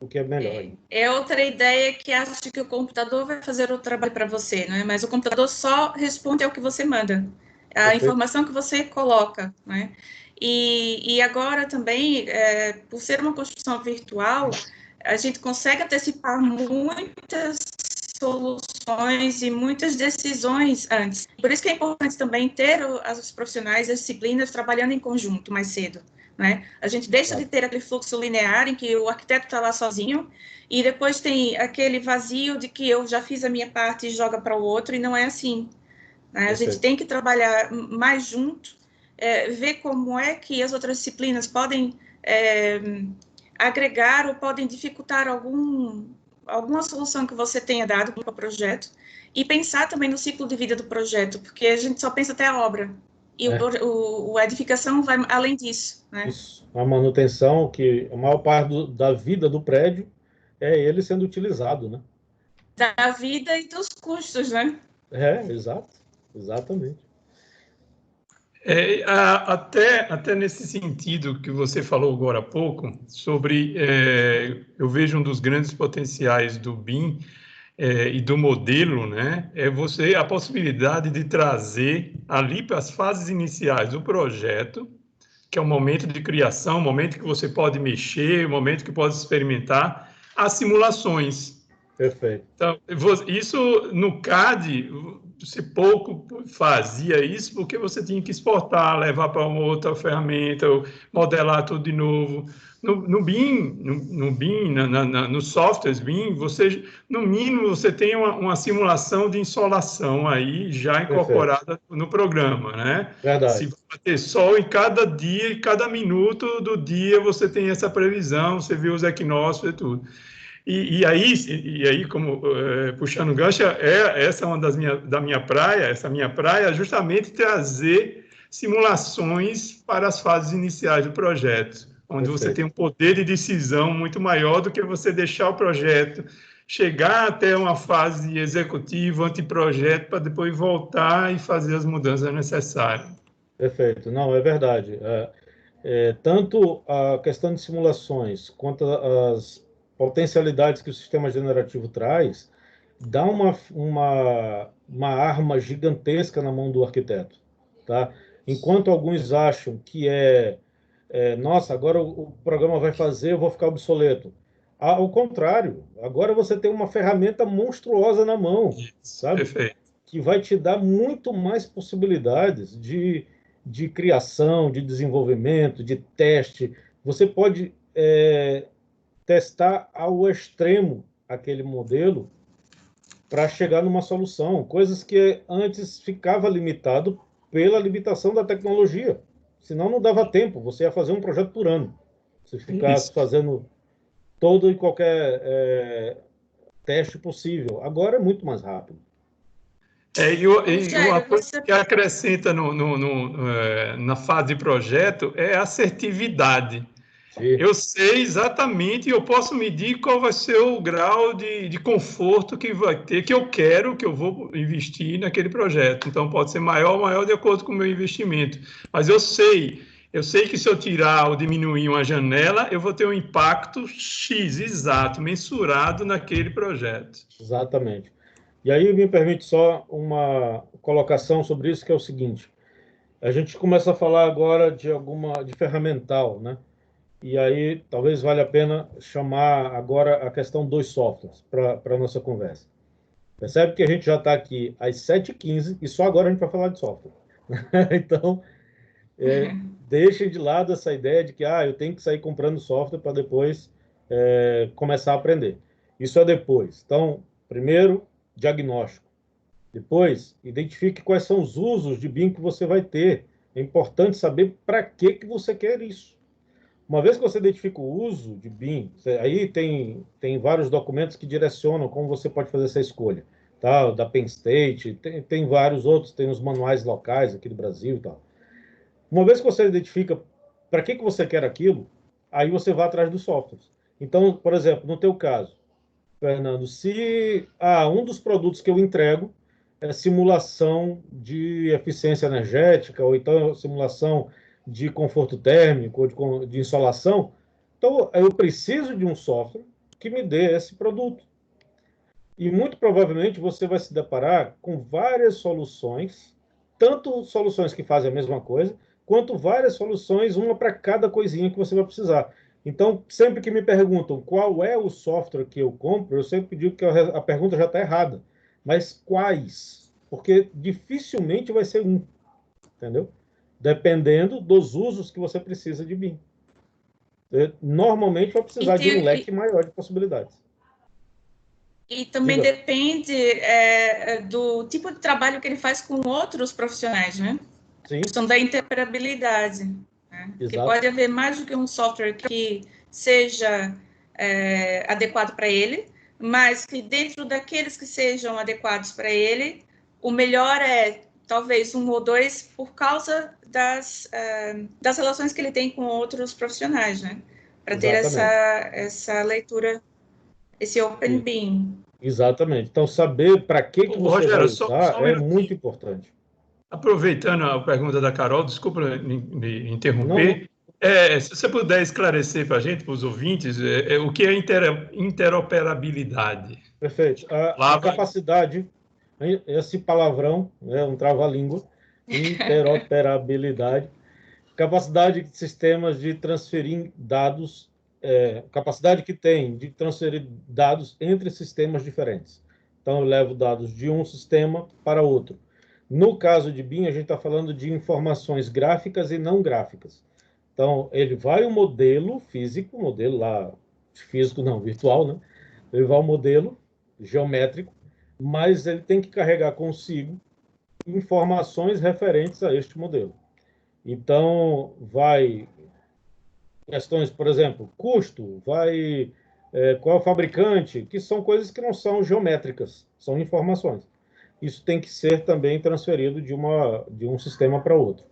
o que é melhor. É outra ideia que acha que o computador vai fazer o trabalho para você, não é? Mas o computador só responde ao que você manda, a informação que você coloca, não é? E agora também, por ser uma construção virtual, a gente consegue antecipar muitas soluções e muitas decisões antes. Por isso que é importante também ter os profissionais, as disciplinas trabalhando em conjunto mais cedo. Né? A gente deixa de ter aquele fluxo linear em que o arquiteto está lá sozinho e depois tem aquele vazio de que eu já fiz a minha parte e joga para o outro, e não é assim. Né? A gente tem que trabalhar mais junto, ver como é que as outras disciplinas podem agregar ou podem dificultar alguma solução que você tenha dado para o projeto e pensar também no ciclo de vida do projeto, porque a gente só pensa até a obra. E a edificação vai além disso, né? Isso. A manutenção, que a maior parte da vida do prédio é ele sendo utilizado, né? Da vida e dos custos, né? Exato. Exatamente. Até nesse sentido que você falou agora há pouco, sobre, eu vejo um dos grandes potenciais do BIM e do modelo, né, a possibilidade de trazer ali para as fases iniciais do projeto, que é o momento de criação, o momento que você pode mexer, o momento que pode experimentar, as simulações. Perfeito. Então, isso no CAD, você pouco fazia isso porque você tinha que exportar, levar para uma outra ferramenta, modelar tudo de novo. No BIM, nos softwares BIM, no mínimo, você tem uma simulação de insolação aí já incorporada no programa, né? Verdade. Se vai ter sol em cada dia, em cada minuto do dia, você tem essa previsão, você vê os equinócios e tudo. E aí, como puxando gancho, essa é uma da minha praia, essa minha praia é justamente trazer simulações para as fases iniciais do projeto, onde Perfeito. você tem um poder de decisão muito maior do que você deixar o projeto chegar até uma fase executiva, anteprojeto, para depois voltar e fazer as mudanças necessárias. Perfeito. Não, é verdade. Tanto a questão de simulações quanto as potencialidades que o sistema generativo traz, dá uma arma gigantesca na mão do arquiteto, tá? Enquanto alguns acham que nossa, agora o programa vai fazer, eu vou ficar obsoleto. Ao contrário, agora você tem uma ferramenta monstruosa na mão, sabe? Perfeito. Que vai te dar muito mais possibilidades de criação, de desenvolvimento, de teste. Você pode testar ao extremo aquele modelo para chegar numa solução, coisas que antes ficava limitado pela limitação da tecnologia. Senão não dava tempo, você ia fazer um projeto por ano. Se ficasse fazendo todo e qualquer teste possível. Agora é muito mais rápido. E uma coisa que acrescenta na fase de projeto é a assertividade. Sim. Eu sei exatamente e eu posso medir qual vai ser o grau de conforto que vai ter, que eu vou investir naquele projeto. Então, pode ser maior ou maior de acordo com o meu investimento. Mas eu sei que se eu tirar ou diminuir uma janela, eu vou ter um impacto X, exato, mensurado naquele projeto. Exatamente. E aí me permite só uma colocação sobre isso, que é o seguinte. A gente começa a falar agora de ferramental, né? E aí talvez valha a pena chamar agora a questão dos softwares para a nossa conversa. Percebe que a gente já está aqui às 7h15 e só agora a gente vai falar de software. Então, deixem de lado essa ideia de que eu tenho que sair comprando software para depois começar a aprender. Isso é depois. Então, primeiro, diagnóstico. Depois, identifique quais são os usos de BIM que você vai ter. É importante saber para que você quer isso. Uma vez que você identifica o uso de BIM, aí tem vários documentos que direcionam como você pode fazer essa escolha. Tá? Da Penn State, tem vários outros, tem os manuais locais aqui do Brasil e tal. Uma vez que você identifica para que você quer aquilo, aí você vai atrás dos softwares. Então, por exemplo, no teu caso, Fernando, se um dos produtos que eu entrego é simulação de eficiência energética, ou então simulação de conforto térmico, de insolação, então eu preciso de um software que me dê esse produto. E muito provavelmente você vai se deparar com várias soluções, tanto soluções que fazem a mesma coisa, quanto várias soluções, uma para cada coisinha que você vai precisar. Então, sempre que me perguntam qual é o software que eu compro, eu sempre digo que a pergunta já está errada. Mas quais? Porque dificilmente vai ser um, entendeu? Dependendo dos usos que você precisa de BIM. Normalmente vai precisar de um leque maior de possibilidades. E também depende do tipo de trabalho que ele faz com outros profissionais, né? Sim. A questão da interoperabilidade. Né? Porque pode haver mais do que um software que seja adequado para ele, mas que dentro daqueles que sejam adequados para ele, o melhor é talvez 1 ou 2 por causa das relações que ele tem com outros profissionais, né? Para ter essa leitura, esse open being. Exatamente. Então, saber para que você Rogério, vai usar é muito importante. Aproveitando a pergunta da Carol, desculpa me interromper. Se você puder esclarecer para a gente, para os ouvintes, o que é interoperabilidade? Perfeito. A capacidade, esse palavrão, é um trava-língua, interoperabilidade, capacidade de sistemas de transferir dados, capacidade que tem de transferir dados entre sistemas diferentes. Então, eu levo dados de um sistema para outro. No caso de BIM, a gente está falando de informações gráficas e não gráficas. Então, ele vai o modelo físico, modelo lá, físico não, virtual, né? Ele vai ao modelo geométrico, mas ele tem que carregar consigo informações referentes a este modelo. Então, vai questões, por exemplo, custo, qual é o fabricante, que são coisas que não são geométricas, são informações. Isso tem que ser também transferido de um sistema para outro.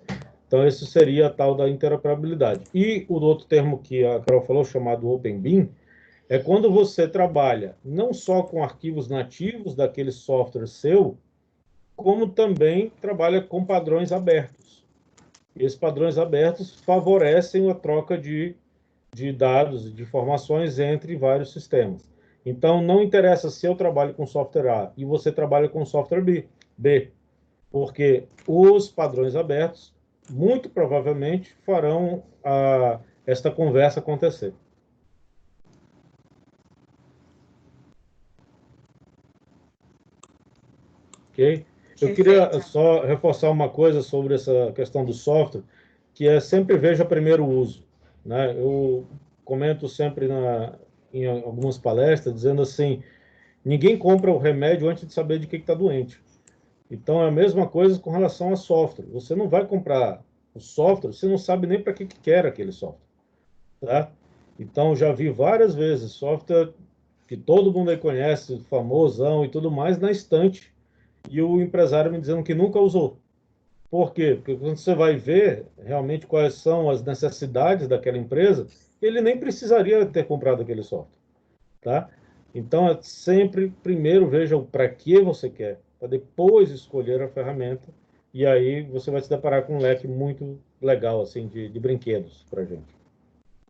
Então, esse seria a tal da interoperabilidade. E o outro termo que a Carol falou, chamado Open BIM, é quando você trabalha não só com arquivos nativos daquele software seu, como também trabalha com padrões abertos. E esses padrões abertos favorecem a troca de dados, de informações entre vários sistemas. Então, não interessa se eu trabalho com software A e você trabalha com software B, porque os padrões abertos, muito provavelmente, farão esta conversa acontecer. Ok? Eu queria só reforçar uma coisa sobre essa questão do software, que é sempre veja primeiro o uso, né? Eu comento sempre em algumas palestras, dizendo assim, ninguém compra o remédio antes de saber de que está doente. Então, é a mesma coisa com relação a software. Você não vai comprar o software, você não sabe nem para que quer aquele software. Tá? Então, já vi várias vezes software que todo mundo aí conhece, famosão e tudo mais, na estante, e o empresário me dizendo que nunca usou. Por quê? Porque quando você vai ver realmente quais são as necessidades daquela empresa, ele nem precisaria ter comprado aquele software. Tá? Então, é sempre, primeiro, veja o para que você quer, para depois escolher a ferramenta, e aí você vai se deparar com um leque muito legal assim, de brinquedos para a gente.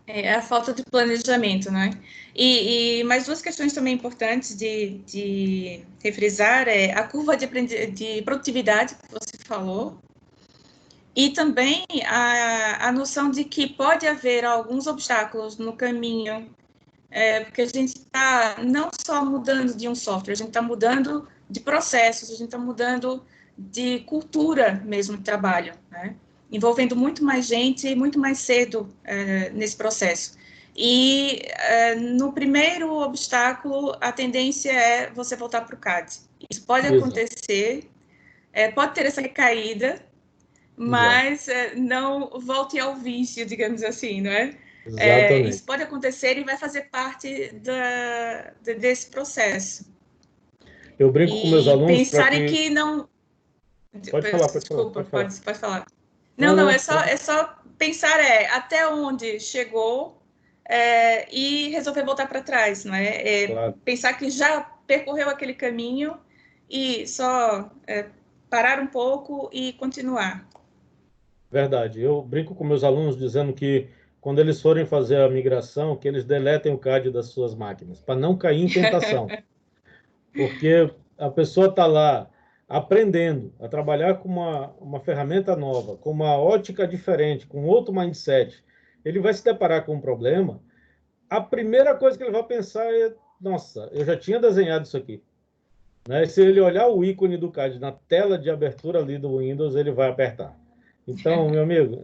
É a falta de planejamento, né? E mais 2 questões também importantes de refrisar é a curva de produtividade que você falou, e também a noção de que pode haver alguns obstáculos no caminho, porque a gente está não só mudando de um software, a gente está mudando de processos, a gente está mudando de cultura mesmo de trabalho, né? Envolvendo muito mais gente, muito mais cedo nesse processo. E no primeiro obstáculo, a tendência é você voltar para o CAD. Isso pode acontecer, pode ter essa recaída, mas não volte ao vício, digamos assim, não é? Isso pode acontecer e vai fazer parte desse processo. Eu brinco com meus alunos... Pensarem que não... Pode falar. Desculpa, pode falar. Não, é só pensar até onde chegou e resolver voltar para trás, não é? Claro. Pensar que já percorreu aquele caminho e só parar um pouco e continuar. Verdade. Eu brinco com meus alunos dizendo que quando eles forem fazer a migração, que eles deletem o CAD das suas máquinas, para não cair em tentação. Porque a pessoa está lá aprendendo a trabalhar com uma ferramenta nova, com uma ótica diferente, com outro mindset. Ele vai se deparar com um problema, a primeira coisa que ele vai pensar é, nossa, eu já tinha desenhado isso aqui. Né? Se ele olhar o ícone do CAD na tela de abertura ali do Windows, ele vai apertar. Então, meu amigo,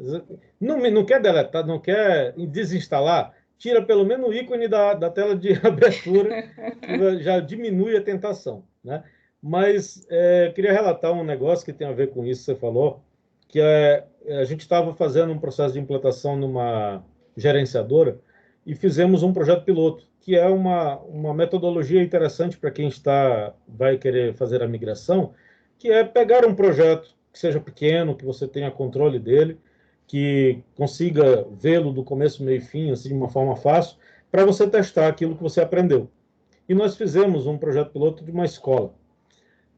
não quer deletar, não quer desinstalar, tira pelo menos o ícone da tela de abertura, que já diminui a tentação. Né? Mas queria relatar um negócio que tem a ver com isso que você falou, que a gente estava fazendo um processo de implantação numa gerenciadora, e fizemos um projeto piloto, que é uma metodologia interessante para quem vai querer fazer a migração, que é pegar um projeto que seja pequeno, que você tenha controle dele, que consiga vê-lo do começo, meio e fim, assim, de uma forma fácil, para você testar aquilo que você aprendeu. E nós fizemos um projeto piloto de uma escola.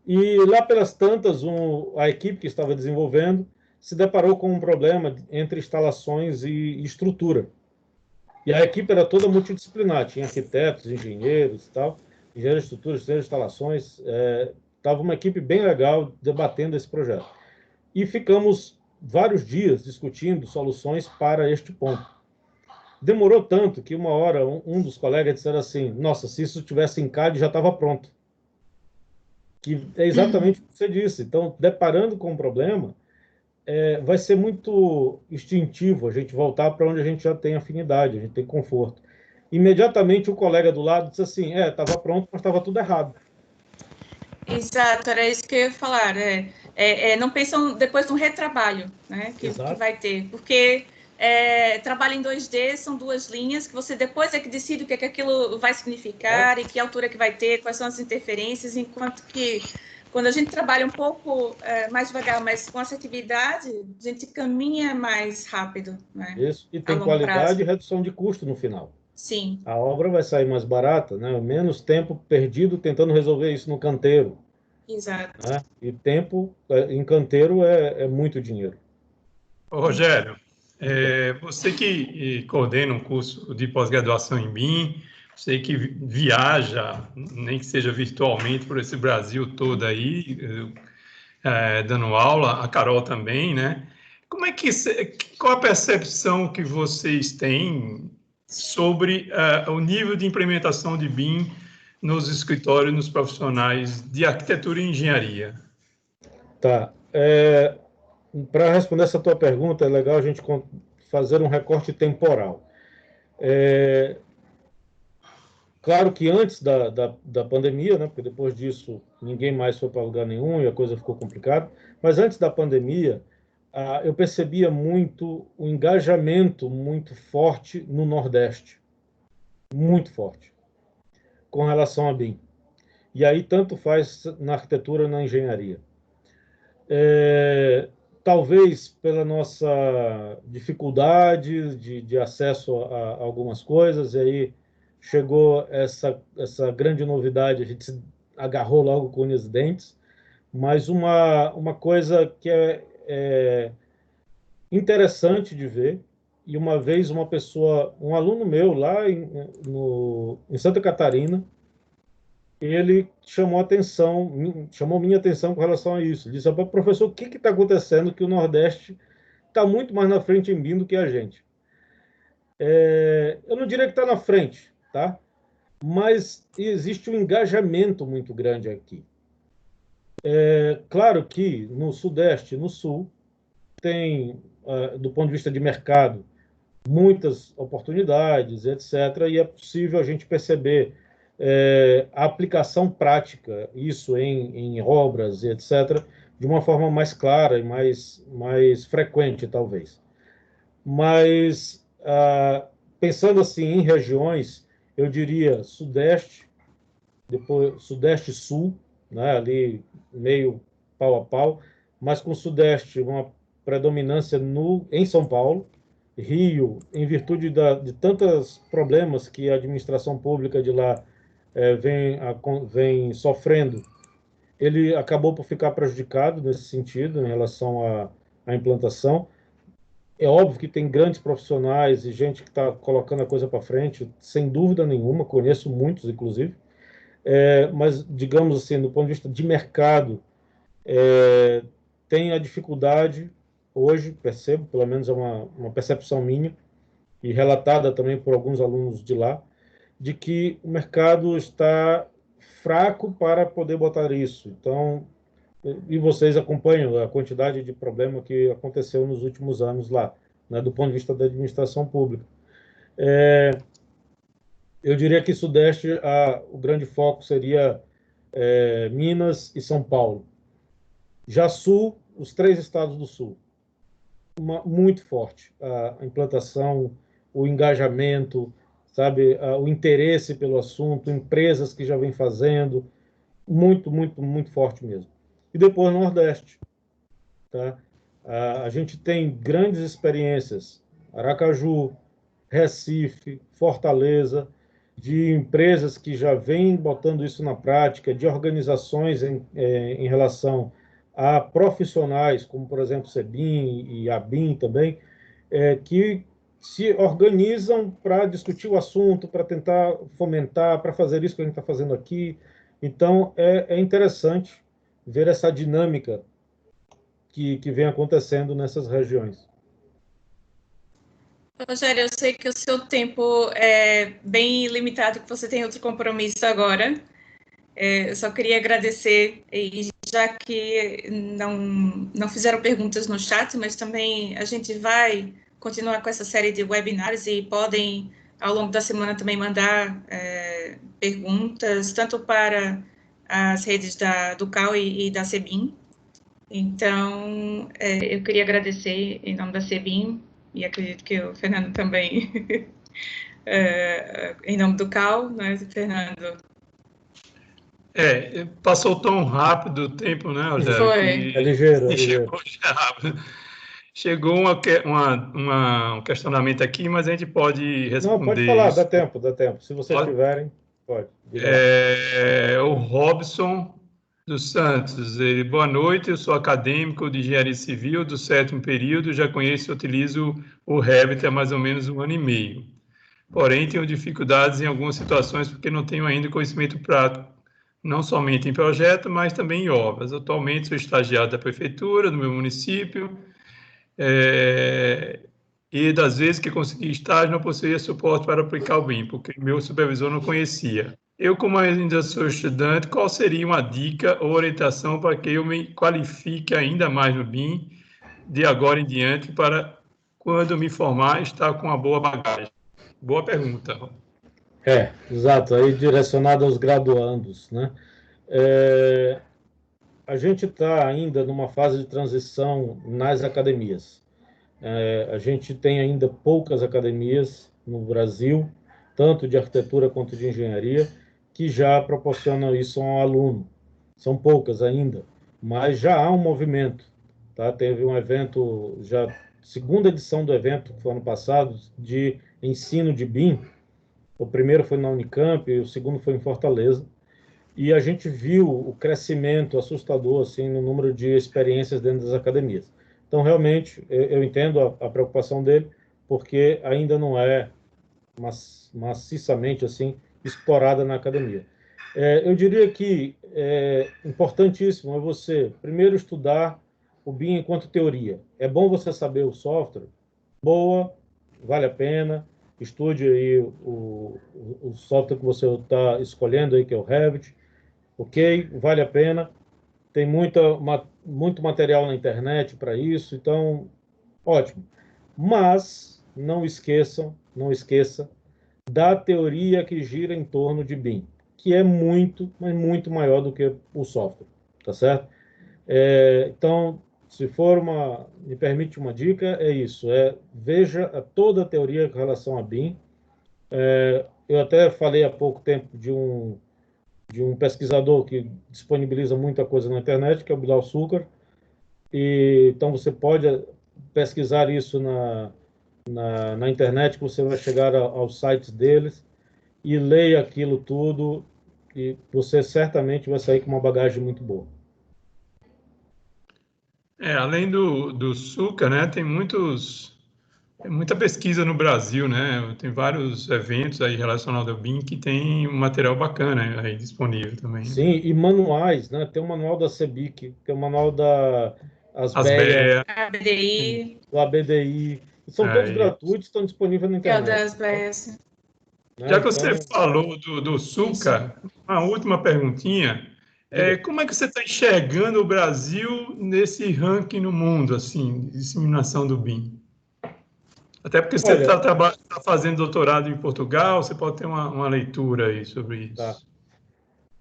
E lá pelas tantas, a equipe que estava desenvolvendo se deparou com um problema entre instalações e estrutura. E a equipe era toda multidisciplinar, tinha arquitetos, engenheiros e tal, engenheiros de estruturas, engenheiros de instalações. Estava uma equipe bem legal debatendo esse projeto. E ficamos vários dias discutindo soluções para este ponto. Demorou tanto que uma hora um dos colegas disseram assim: nossa, se isso tivesse em CAD já estava pronto. Que é exatamente o que você disse. Então, deparando com o problema, vai ser muito instintivo a gente voltar para onde a gente já tem afinidade, a gente tem conforto. Imediatamente o colega do lado disse assim: estava pronto, mas estava tudo errado. Exato, era isso que eu ia falar. Não pensam depois no retrabalho, né, que vai ter, porque trabalho em 2D são 2 linhas que você depois é que decide o que aquilo vai significar e que altura que vai ter, quais são as interferências, enquanto que quando a gente trabalha um pouco mais devagar, mas com assertividade, a gente caminha mais rápido, né? Isso, e tem qualidade e redução de custo no final. Sim. A obra vai sair mais barata, né? Menos tempo perdido tentando resolver isso no canteiro. Exato. Né? E tempo em canteiro é muito dinheiro. Ô, Rogério, você que coordena um curso de pós-graduação em BIM, você que viaja, nem que seja virtualmente, por esse Brasil todo aí, dando aula, a Carol também, né? Qual a percepção que vocês têm sobre o nível de implementação de BIM nos escritórios, nos profissionais de arquitetura e engenharia? Tá. Para responder essa tua pergunta, é legal a gente fazer um recorte temporal. Claro que antes da pandemia, né, porque depois disso ninguém mais foi para lugar nenhum e a coisa ficou complicada, mas antes da pandemia, eu percebia muito o engajamento muito forte no Nordeste, muito forte, com relação a BIM. E aí tanto faz na arquitetura e na engenharia. Talvez pela nossa dificuldade de acesso a algumas coisas, e aí chegou essa grande novidade, a gente se agarrou logo com os dentes, mas uma coisa que é interessante de ver, e uma vez um aluno meu lá em Santa Catarina, ele chamou minha atenção com relação a isso. Ele disse: professor, o que está acontecendo que o Nordeste está muito mais na frente em BIM do que a gente? Eu não diria que está na frente, tá? Mas existe um engajamento muito grande aqui. Claro que no Sudeste e no Sul tem, do ponto de vista de mercado, muitas oportunidades, etc., e é possível a gente perceber a aplicação prática, isso em obras, etc., de uma forma mais clara e mais frequente, talvez. Mas, pensando assim em regiões, eu diria Sudeste, depois Sudeste e Sul, né, ali meio pau a pau, mas com Sudeste uma predominância em São Paulo, Rio, em virtude de tantos problemas que a administração pública de lá vem sofrendo, ele acabou por ficar prejudicado nesse sentido, em relação à implantação. É óbvio que tem grandes profissionais e gente que está colocando a coisa para frente, sem dúvida nenhuma, conheço muitos, inclusive, mas, digamos assim, do ponto de vista de mercado, tem a dificuldade, hoje, percebo, pelo menos é uma percepção minha, e relatada também por alguns alunos de lá, de que o mercado está fraco para poder botar isso. Então, e vocês acompanham a quantidade de problema que aconteceu nos últimos anos lá, né, do ponto de vista da administração pública. Eu diria que Sudeste, o grande foco seria Minas e São Paulo. Já Sul, os 3 estados do Sul. Muito forte a implantação, o engajamento, sabe, o interesse pelo assunto, empresas que já vêm fazendo, muito, muito, muito forte mesmo. E depois no Nordeste, tá? A gente tem grandes experiências, Aracaju, Recife, Fortaleza, de empresas que já vêm botando isso na prática, de organizações em relação a profissionais, como, por exemplo, SEBIN e ABIN também, que se organizam para discutir o assunto, para tentar fomentar, para fazer isso que a gente está fazendo aqui. Então, é interessante ver essa dinâmica que vem acontecendo nessas regiões. Rogério, eu sei que o seu tempo é bem limitado, que você tem outro compromisso agora. Eu só queria agradecer, e já que não fizeram perguntas no chat, mas também a gente vai continuar com essa série de webinários e podem, ao longo da semana, também mandar perguntas, tanto para as redes do CAU e da SEBIN. Então, eu queria agradecer em nome da SEBIN, e acredito que o Fernando também, em nome do CAU, né, Fernando? Passou tão rápido o tempo, né, Rogério? Foi. É ligeiro, é ligeiro. Chegou um questionamento aqui, mas a gente pode responder. Não, pode falar, isso. dá tempo. Se vocês tiverem, pode. O Robson dos Santos, boa noite, eu sou acadêmico de engenharia civil do 7º período, já conheço e utilizo o Revit há mais ou menos 1 ano e meio. Porém, tenho dificuldades em algumas situações porque não tenho ainda conhecimento prático, não somente em projeto, mas também em obras. Atualmente sou estagiário da prefeitura do meu município, e das vezes que consegui estágio não possuía suporte para aplicar o BIM, porque meu supervisor não conhecia. Eu, como ainda sou estudante, qual seria uma dica ou orientação para que eu me qualifique ainda mais no BIM de agora em diante, para quando me formar estar com uma boa bagagem? Boa pergunta. Exato, aí direcionado aos graduandos, né? A gente está ainda numa fase de transição nas academias. A gente tem ainda poucas academias no Brasil, tanto de arquitetura quanto de engenharia, que já proporcionam isso a um aluno. São poucas ainda, mas já há um movimento. Tá? Teve um evento, já segunda edição do evento, que foi ano passado, de ensino de BIM. O primeiro foi na Unicamp, o segundo foi em Fortaleza. E a gente viu o crescimento assustador assim, no número de experiências dentro das academias. Então, realmente, eu entendo a preocupação dele, porque ainda não é maciçamente assim, explorada na academia. Eu diria que é importantíssimo é você, primeiro, estudar o BIM enquanto teoria. É bom você saber o software, boa, vale a pena, estude aí o software que você está escolhendo, aí, que é o Revit, ok, vale a pena, tem muito material na internet para isso, então, ótimo. Mas não esqueça da teoria que gira em torno de BIM, que é muito, mas muito maior do que o software, tá certo? Então, se for me permite uma dica, é isso, veja toda a teoria com relação a BIM. Eu até falei há pouco tempo de um pesquisador que disponibiliza muita coisa na internet, que é o Bilal Sucar, e então você pode pesquisar isso na internet, que você vai chegar aos sites deles e leia aquilo tudo, e você certamente vai sair com uma bagagem muito boa. Além do Suca, né, tem muita pesquisa no Brasil, né? Tem vários eventos aí relacionados ao BIM que tem um material bacana aí disponível também. Sim, e manuais, né? Tem o manual da CEBIC, tem o manual da ASBEA, ABDI. do ABDI. São todos gratuitos, estão disponíveis na internet. É o das ASBEA. Já que você falou do Suca, uma última perguntinha. Como é que você está enxergando o Brasil nesse ranking no mundo, assim, de disseminação do BIM? Até porque você está fazendo doutorado em Portugal, você pode ter uma leitura aí sobre isso. Tá.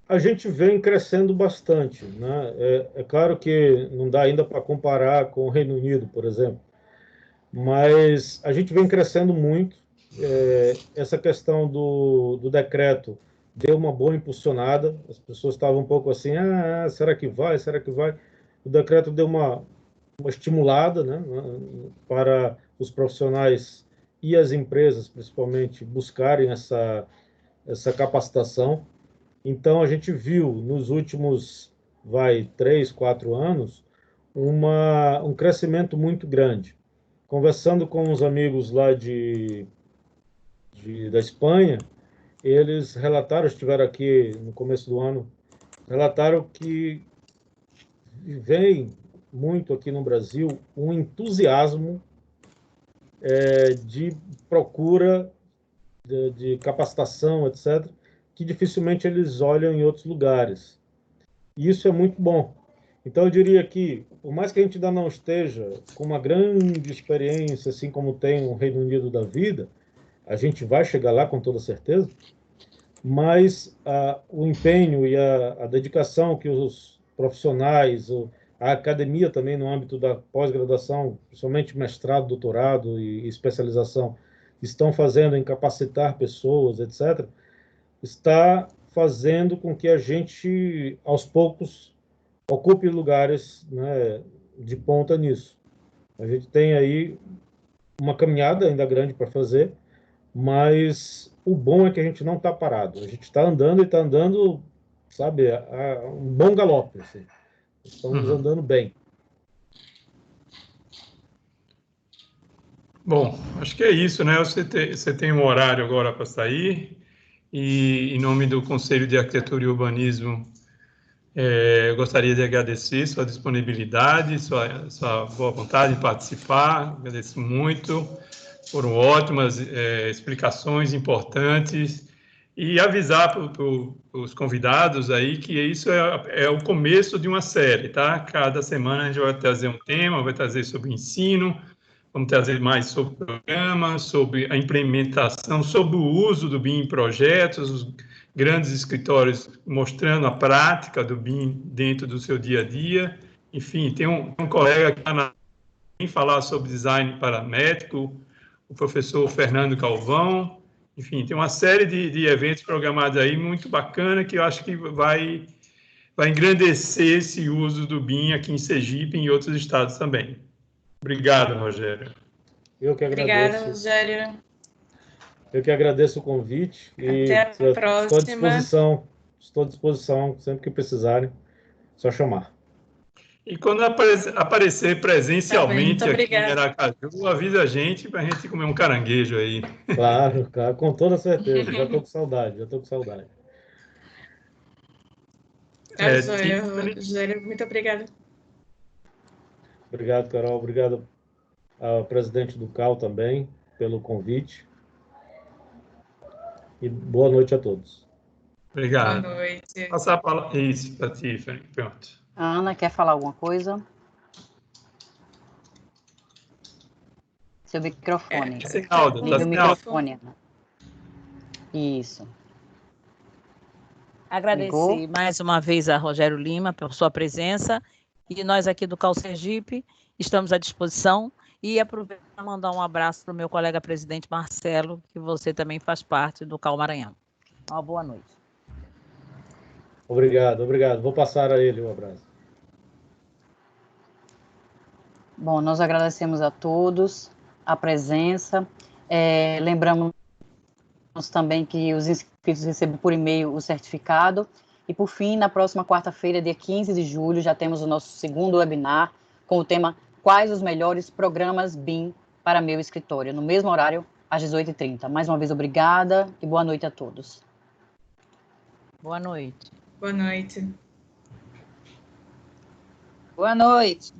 A gente vem crescendo bastante, né? É claro que não dá ainda para comparar com o Reino Unido, por exemplo, mas a gente vem crescendo muito, essa questão do decreto deu uma boa impulsionada, as pessoas estavam um pouco assim, será que vai, será que vai? O decreto deu uma estimulada, né, para os profissionais e as empresas, principalmente, buscarem essa capacitação. Então, a gente viu nos últimos, 3, 4 anos, um crescimento muito grande. Conversando com uns amigos lá da Espanha, eles relataram, estiveram aqui no começo do ano, relataram que vem muito aqui no Brasil um entusiasmo de procura de capacitação, etc., que dificilmente eles olham em outros lugares. E isso é muito bom. Então, eu diria que, por mais que a gente ainda não esteja com uma grande experiência, assim como tem o Reino Unido da vida, a gente vai chegar lá com toda certeza, mas o empenho e a dedicação que os profissionais, a academia também no âmbito da pós-graduação, principalmente mestrado, doutorado e especialização, estão fazendo em capacitar pessoas, etc., está fazendo com que a gente, aos poucos, ocupe lugares, né, de ponta nisso. A gente tem aí uma caminhada ainda grande para fazer, mas o bom é que a gente não está parado. A gente está andando e está andando, sabe, um bom galope. Assim. Estamos andando bem. Bom, acho que é isso, né? Você tem um horário agora para sair e, em nome do Conselho de Arquitetura e Urbanismo, eu gostaria de agradecer sua disponibilidade, sua boa vontade em participar. Agradeço muito. Foram ótimas explicações importantes. E avisar para os convidados aí que isso é o começo de uma série, tá? Cada semana a gente vai trazer um tema, vai trazer sobre ensino, vamos trazer mais sobre o programa, sobre a implementação, sobre o uso do BIM em projetos, os grandes escritórios mostrando a prática do BIM dentro do seu dia a dia. Enfim, tem um colega que está na falar sobre design paramétrico, o professor Fernando Calvão. Enfim, tem uma série de eventos programados aí muito bacana que eu acho que vai engrandecer esse uso do BIM aqui em Sergipe e em outros estados também. Obrigado, Rogério. Eu que agradeço. Obrigada, Rogério. Eu que agradeço o convite e Até a próxima. Estou à disposição sempre que precisarem, só chamar. E quando aparecer presencialmente Tá bem, aqui em Aracaju, avisa a gente para a gente comer um caranguejo aí. Claro, com toda certeza. Já estou com saudade, Rogério, muito obrigada. Obrigado, Carol. Obrigado ao presidente do CAL também pelo convite. E boa noite a todos. Obrigado. Boa noite. Passar a palavra isso para ti, pronto. A Ana quer falar alguma coisa? Seu microfone. Sem áudio, Liga o microfone, Ana. Isso. Agradecer mais uma vez a Rogério Lima por sua presença e nós aqui do CAL Sergipe estamos à disposição e aproveito para mandar um abraço para o meu colega presidente Marcelo, que você também faz parte do CAL Maranhão. Uma boa noite. Obrigado. Vou passar a ele um abraço. Bom, nós agradecemos a todos a presença. Lembramos também que os inscritos recebem por e-mail o certificado. E, por fim, na próxima quarta-feira, dia 15 de julho, já temos o nosso segundo webinar com o tema Quais os melhores programas BIM para meu escritório? No mesmo horário, às 18h30. Mais uma vez, obrigada e boa noite a todos. Boa noite. Boa noite. Boa noite.